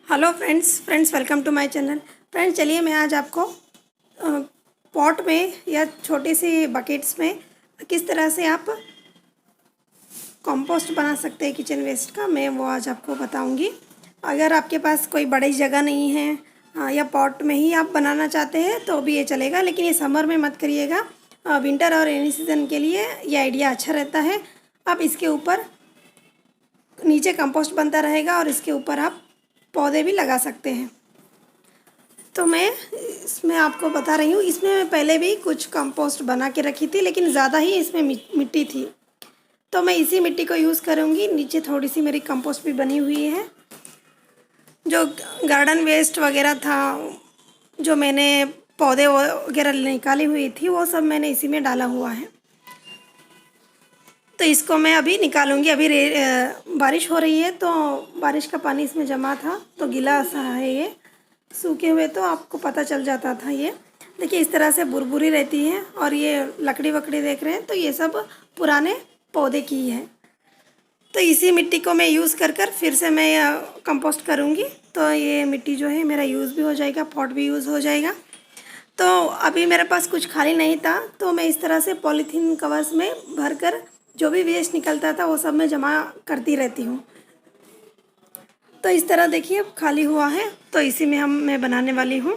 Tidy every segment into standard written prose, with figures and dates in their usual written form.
Hello friends welcome to my channel. Friends चलिए मैं आज आपको पॉट में या छोटी सी बकेट्स में किस तरह से आप कंपोस्ट बना सकते हैं किचन वेस्ट का, मैं वो आज आपको बताऊंगी। अगर आपके पास कोई बड़ी जगह नहीं है या पॉट में ही आप बनाना चाहते हैं तो भी ये चलेगा, लेकिन ये समर में मत करिएगा। विंटर और रेनी सीज़न के लिए ये आइडिया अच्छा रहता है। आप इसके ऊपर नीचे कंपोस्ट बनता रहेगा और इसके ऊपर आप पौधे भी लगा सकते हैं। तो मैं इसमें आपको बता रही हूँ, इसमें मैं पहले भी कुछ कंपोस्ट बना के रखी थी, लेकिन ज़्यादा ही इसमें मिट्टी थी, तो मैं इसी मिट्टी को यूज़ करूँगी। नीचे थोड़ी सी मेरी कंपोस्ट भी बनी हुई है। जो गार्डन वेस्ट वगैरह था, जो मैंने पौधे वगैरह निकाली हुई थी, वो सब मैंने इसी में डाला हुआ है। तो इसको मैं अभी निकालूंगी। अभी बारिश हो रही है तो बारिश का पानी इसमें जमा था, तो गीला सा है ये। सूखे हुए तो आपको पता चल जाता था। ये देखिए इस तरह से बुरबुरी रहती है, और ये लकड़ी वकड़ी देख रहे हैं तो ये सब पुराने पौधे की है। तो इसी मिट्टी को मैं यूज़ कर फिर से मैं कंपोस्ट करूँगी। तो ये मिट्टी जो है मेरा यूज़ भी हो जाएगा, पॉट भी यूज़ हो जाएगा। तो अभी मेरे पास कुछ खाली नहीं था, तो मैं इस तरह से पॉलीथीन कवर्स में भर कर जो भी वेस्ट निकलता था वो सब मैं जमा करती रहती हूँ। तो इस तरह देखिए खाली हुआ है, तो इसी में मैं बनाने वाली हूँ।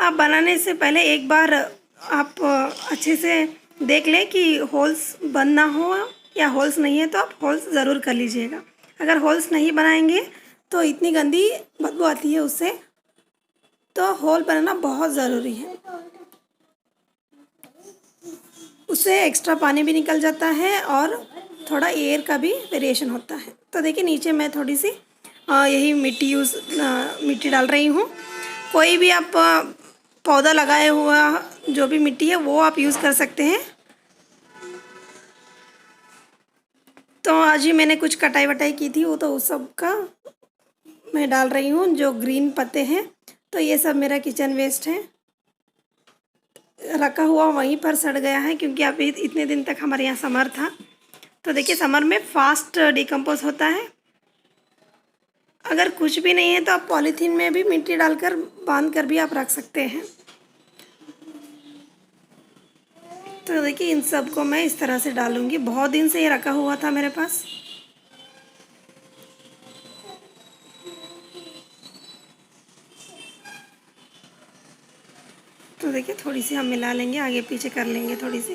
आप बनाने से पहले एक बार आप अच्छे से देख लें कि होल्स बंद ना हो, या होल्स नहीं है तो आप होल्स ज़रूर कर लीजिएगा। अगर होल्स नहीं बनाएंगे तो इतनी गंदी बदबू आती है उससे, तो होल बनाना बहुत ज़रूरी है। उससे एक्स्ट्रा पानी भी निकल जाता है और थोड़ा एयर का भी वेरिएशन होता है। तो देखिए नीचे मैं थोड़ी सी यही मिट्टी डाल रही हूँ। कोई भी आप पौधा लगाए हुआ जो भी मिट्टी है वो आप यूज़ कर सकते हैं। तो आज ही मैंने कुछ कटाई वटाई की थी, वो तो उस सब का मैं डाल रही हूँ। जो ग्रीन पत्ते हैं, तो ये सब मेरा किचन वेस्ट है, रखा हुआ वहीं पर सड़ गया है, क्योंकि अभी इतने दिन तक हमारे यहाँ समर था। तो देखिए समर में फास्ट डिकम्पोज होता है। अगर कुछ भी नहीं है तो आप पॉलीथीन में भी मिट्टी डालकर बांध कर भी आप रख सकते हैं। तो देखिए इन सब को मैं इस तरह से डालूंगी। बहुत दिन से ये रखा हुआ था मेरे पास। तो देखिए थोड़ी सी हम मिला लेंगे, आगे पीछे कर लेंगे थोड़ी सी।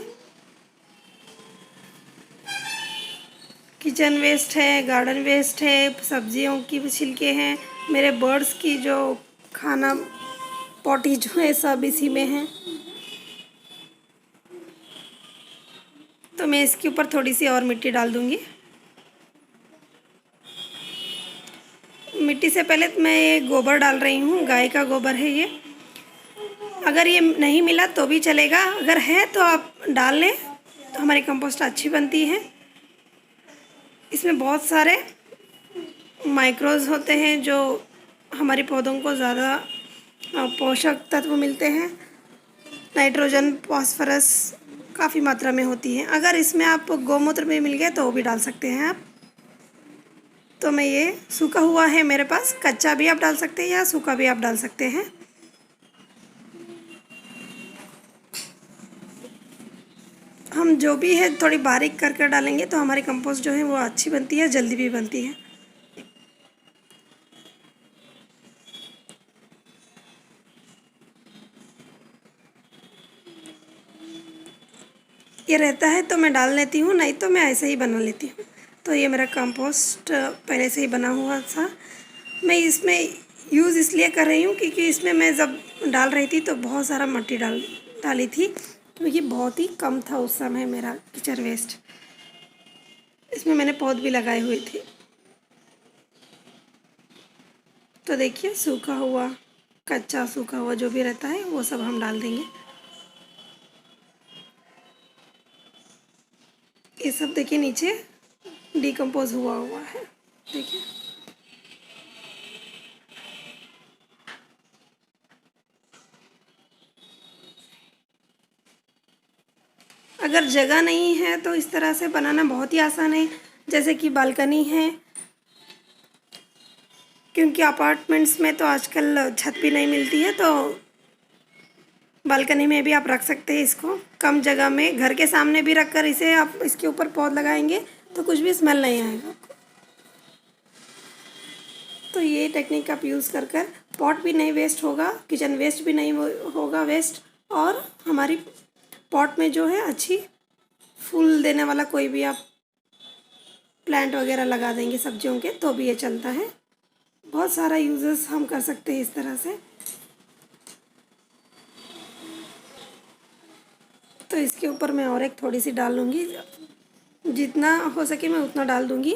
किचन वेस्ट है, गार्डन वेस्ट है, सब्जियों की छिलके हैं, मेरे बर्ड्स की जो खाना पॉटी जो है सब इसी में है। तो मैं इसके ऊपर थोड़ी सी और मिट्टी डाल दूंगी। मिट्टी से पहले मैं ये गोबर डाल रही हूँ, गाय का गोबर है ये। अगर ये नहीं मिला तो भी चलेगा, अगर है तो आप डाल लें, तो हमारी कंपोस्ट अच्छी बनती है। इसमें बहुत सारे माइक्रोज होते हैं जो हमारे पौधों को ज़्यादा पोषक तत्व मिलते हैं। नाइट्रोजन, फास्फोरस काफ़ी मात्रा में होती है। अगर इसमें आप गौमूत्र भी मिल गया तो वो भी डाल सकते हैं आप। तो मैं ये सूखा हुआ है मेरे पास, कच्चा भी आप डाल सकते हैं या सूखा भी आप डाल सकते हैं। हम जो भी है थोड़ी बारीक कर डालेंगे तो हमारी कंपोस्ट जो है वो अच्छी बनती है, जल्दी भी बनती है। ये रहता है तो मैं डाल लेती हूँ, नहीं तो मैं ऐसे ही बना लेती हूँ। तो ये मेरा कंपोस्ट पहले से ही बना हुआ था। मैं इसमें यूज़ इसलिए कर रही हूँ क्योंकि इसमें मैं जब डाल रही थी तो बहुत सारा मिट्टी डाली थी, तो ये बहुत ही कम था उस समय मेरा किचन वेस्ट। इसमें मैंने पौध भी लगाए हुए थे। तो देखिए सूखा हुआ, कच्चा सूखा हुआ जो भी रहता है वो सब हम डाल देंगे। ये सब देखिए नीचे डिकम्पोज हुआ है, देखिए। अगर जगह नहीं है तो इस तरह से बनाना बहुत ही आसान है। जैसे कि बालकनी है, क्योंकि अपार्टमेंट्स में तो आजकल छत भी नहीं मिलती है, तो बालकनी में भी आप रख सकते हैं इसको। कम जगह में घर के सामने भी रख कर इसे आप इसके ऊपर पौध लगाएंगे तो कुछ भी स्मेल नहीं आएगा आपको। तो ये टेक्निक आप यूज़ कर कर पॉट भी नहीं वेस्ट होगा, किचन वेस्ट भी नहीं होगा वेस्ट, और हमारी पॉट में जो है अच्छी फूल देने वाला कोई भी आप प्लांट वगैरह लगा देंगे सब्जियों के तो भी ये चलता है। बहुत सारा यूजेस हम कर सकते हैं इस तरह से। तो इसके ऊपर मैं और एक थोड़ी सी डाल लूँगी, जितना हो सके मैं उतना डाल दूँगी।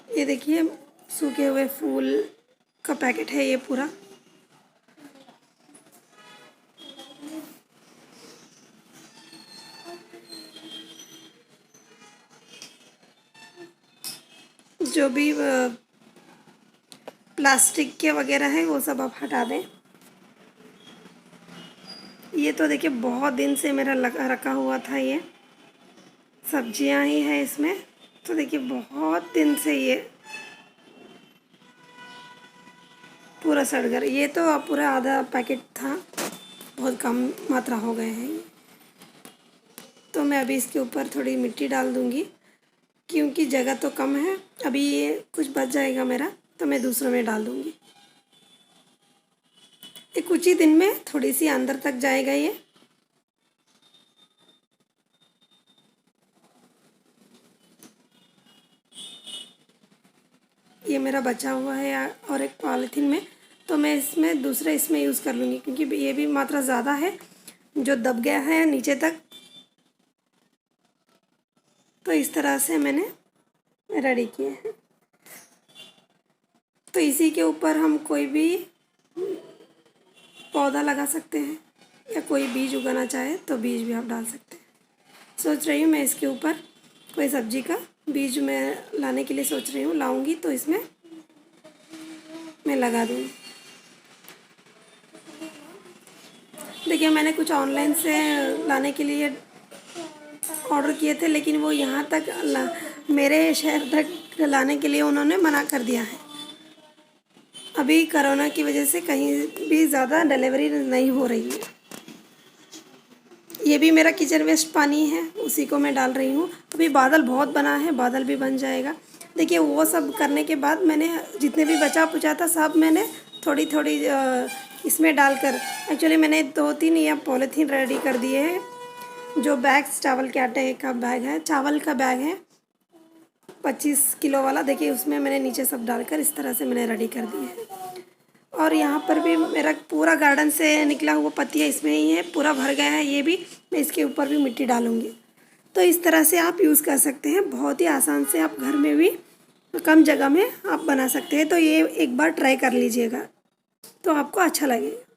ये देखिए सूखे हुए फूल का पैकेट है ये पूरा। जो भी प्लास्टिक के वगैरह है वो सब आप हटा दें। ये तो देखिए बहुत दिन से मेरा रखा हुआ था, ये सब्जियां ही है इसमें, तो देखिए बहुत दिन से ये पूरा सड़ गया। ये तो पूरा आधा पैकेट था, बहुत कम मात्रा हो गए हैं ये। तो मैं अभी इसके ऊपर थोड़ी मिट्टी डाल दूँगी, क्योंकि जगह तो कम है। अभी ये कुछ बच जाएगा मेरा तो मैं दूसरों में डाल दूँगी। ये कुछ ही दिन में थोड़ी सी अंदर तक जाएगा ये मेरा बचा हुआ है और एक पॉलीथीन में, तो मैं इसमें दूसरे इसमें यूज़ कर लूँगी, क्योंकि ये भी मात्रा ज़्यादा है जो दब गया है नीचे तक। तो इस तरह से मैंने रेडी किए हैं। तो इसी के ऊपर हम कोई भी पौधा लगा सकते हैं, या कोई बीज उगाना चाहे तो बीज भी आप डाल सकते हैं। सोच रही हूँ मैं इसके ऊपर कोई सब्जी का बीज मैं लाने के लिए सोच रही हूँ, लाऊंगी तो इसमें मैं लगा दूँगी। देखिए मैंने कुछ ऑनलाइन से लाने के लिए ऑर्डर किए थे, लेकिन वो यहाँ तक मेरे शहर तक लाने के लिए उन्होंने मना कर दिया है। अभी कोरोना की वजह से कहीं भी ज़्यादा डिलीवरी नहीं हो रही है। ये भी मेरा किचन वेस्ट पानी है, उसी को मैं डाल रही हूँ। अभी बादल बहुत बना है, बादल भी बन जाएगा। देखिए वो सब करने के बाद मैंने जितने भी बचा पुचा था सब मैंने थोड़ी थोड़ी इसमें डालकर, एक्चुअली मैंने 2-3 या पॉलीथीन रेडी कर दिए हैं। जो बैग्स चावल के आटे का बैग है, चावल का बैग है 25 किलो वाला, देखिए उसमें मैंने नीचे सब डालकर इस तरह से मैंने रेडी कर दिए हैं। और यहाँ पर भी मेरा पूरा गार्डन से निकला हुआ पत्तियाँ इसमें ही है, पूरा भर गया है। ये भी मैं इसके ऊपर भी मिट्टी डालूँगी। तो इस तरह से आप यूज़ कर सकते हैं, बहुत ही आसान से आप घर में भी कम जगह में आप बना सकते हैं। तो ये एक बार ट्राई कर लीजिएगा तो आपको अच्छा लगेगा।